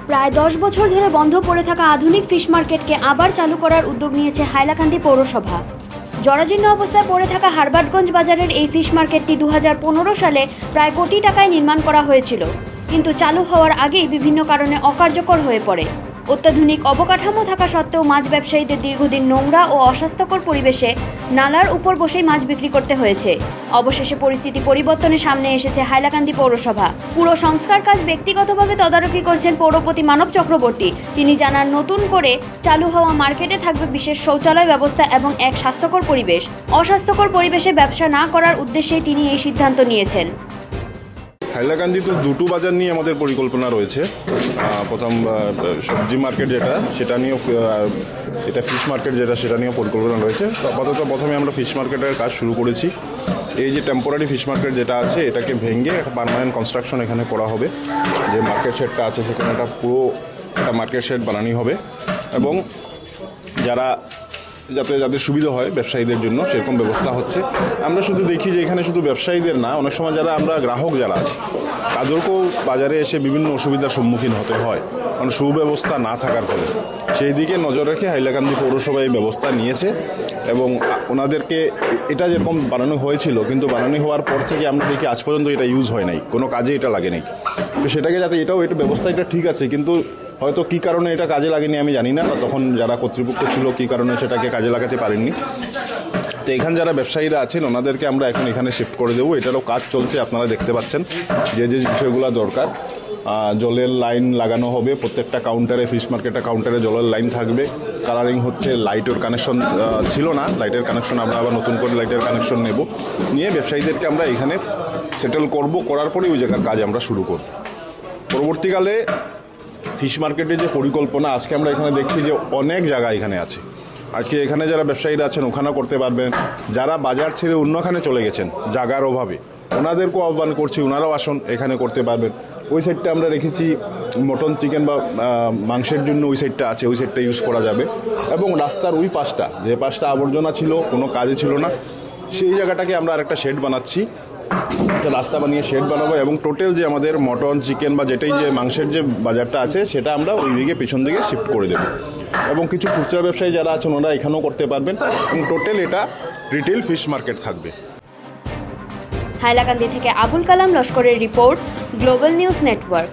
প্রায় 10 বছর ধরে বন্ধ পড়ে থাকা আধুনিক ফিশ মার্কেটকে আবার চালু করার উদ্যোগ নিয়েছে হাইলাকান্দি পৌরসভা। জরাজীর্ণ অবস্থায় পড়ে থাকা হারবার্টগঞ্জ বাজারের এই ফিশ মার্কেটটি 2015 সালে প্রায় কোটি টাকায় নির্মাণ করা হয়েছিল, কিন্তু চালু হওয়ার আগেই বিভিন্ন কারণে অকার্যকর হয়ে পড়ে। অত্যাধুনিক অবকাঠামো থাকা সত্ত্বেও মাছ ব্যবসায়ীদের দীর্ঘদিন নোংরা ও অস্বাস্থ্যকর পরিবেশে নালার উপর বসেই মাছ বিক্রি করতে হয়েছে। অবশেষে পরিস্থিতি পরিবর্তনের সামনে এসেছে হাইলাকান্দি পৌরসভা। পুরো সংস্কার কাজ ব্যক্তিগতভাবে তদারকি করছেন পৌরপতি মানব চক্রবর্তী। তিনি জানান, নতুন করে চালু হওয়া মার্কেটে থাকবে বিশেষ শৌচালয় ব্যবস্থা এবং এক স্বাস্থ্যকর পরিবেশ। অস্বাস্থ্যকর পরিবেশে ব্যবসা না করার উদ্দেশ্যেই তিনি এই সিদ্ধান্ত নিয়েছেন। হাইলাকান্দি তো দুটো বাজার নিয়ে আমাদের পরিকল্পনা রয়েছে। প্রথম সবজি মার্কেট সেটা নিয়েও, এটা ফিশ মার্কেট সেটা নিয়েও পরিকল্পনা রয়েছে। আপাতত প্রথমে আমরা ফিশ মার্কেটের কাজ শুরু করেছি। এই যে টেম্পোরারি ফিশ মার্কেট যেটা আছে, এটাকে ভেঙে একটা পার্মানেন্ট কনস্ট্রাকশন এখানে করা হবে। যে মার্কেট শেডটা আছে সেখানে একটা পুরো একটা মার্কেট শেড বানানো হবে এবং যাতে সুবিধা হয় ব্যবসায়ীদের জন্য সেরকম ব্যবস্থা হচ্ছে। আমরা শুধু দেখি যে এখানে শুধু ব্যবসায়ীদের না, অনেক সময় আমরা গ্রাহক যারা আছে তাদেরকেও বাজারে এসে বিভিন্ন অসুবিধার সম্মুখীন হতে হয়, কারণ সুব্যবস্থা না থাকার ফলে। সেই দিকে নজর রেখে হাইলাকান্দি পৌরসভা এই ব্যবস্থা নিয়েছে এবং ওনাদেরকে এটা যেরকম বানানো হয়েছিল, কিন্তু বানানো হওয়ার পর থেকে আমরা দেখি আজ পর্যন্ত এটা ইউজ হয় নাই, কোনো কাজে এটা লাগে নাই। তো সেটাকে যাতে এটা ব্যবস্থা এটা ঠিক আছে, কিন্তু হয়তো কী কারণে এটা কাজে লাগেনি আমি জানি না, তখন যারা কর্তৃপক্ষ ছিল কী কারণে সেটাকে কাজে লাগাতে পারেননি। তো এখানে যারা ব্যবসায়ীরা আছেন ওনাদেরকে আমরা এখন এখানে শিফট করে দেবো। এটারও কাজ চলছে, আপনারা দেখতে পাচ্ছেন যে বিষয়গুলো দরকার। জলের লাইন লাগানো হবে প্রত্যেকটা কাউন্টারে, ফিশ মার্কেটের কাউন্টারে জলের লাইন থাকবে। কালারিং হচ্ছে, লাইটের কানেকশন ছিল না, লাইটের কানেকশন আমরা আবার নতুন করে লাইটের কানেকশন নিয়ে ব্যবসায়ীদেরকে আমরা এখানে সেটেল করার পরেই ওই জায়গার কাজ আমরা শুরু করব। পরবর্তীকালে ফিশ মার্কেটের যে পরিকল্পনা, আজকে আমরা এখানে দেখছি যে অনেক জায়গা এখানে আছে। আজকে এখানে যারা ব্যবসায়ীরা আছেন ওখানেও করতে পারবেন। যারা বাজার ছেড়ে অন্যখানে চলে গেছেন জায়গার অভাবে, ওনাদেরকেও আহ্বান করছি, ওনারাও আসুন এখানে করতে পারবেন। ওই সাইডটা আমরা রেখেছি মটন, চিকেন বা মাংসের জন্য ওই সাইডটা আছে, ওই সাইডটা ইউজ করা যাবে। এবং রাস্তার ওই পাশটা, যে পাশটা আবর্জনা ছিল, কোনো কাজে ছিল না, সেই জায়গাটাকে আমরা আরেকটা শেড বানাচ্ছি। একটা রাস্তা বানিয়ে শেড বানাবো এবং টোটাল যে আমাদের মটন, চিকেন বা যেটাই যে মাংসের যে বাজারটা আছে সেটা আমরা ওই দিকে পেছন দিকে শিফট করে দেবো। এবং কিছু খুচরা ব্যবসায়ী যারা আছেন ওনারা এখানেও করতে পারবেন এবং টোটাল এটা রিটেল ফিশ মার্কেট থাকবে। হাইলাকান্দি থেকে Abul Kalam লস্করের report, global news network.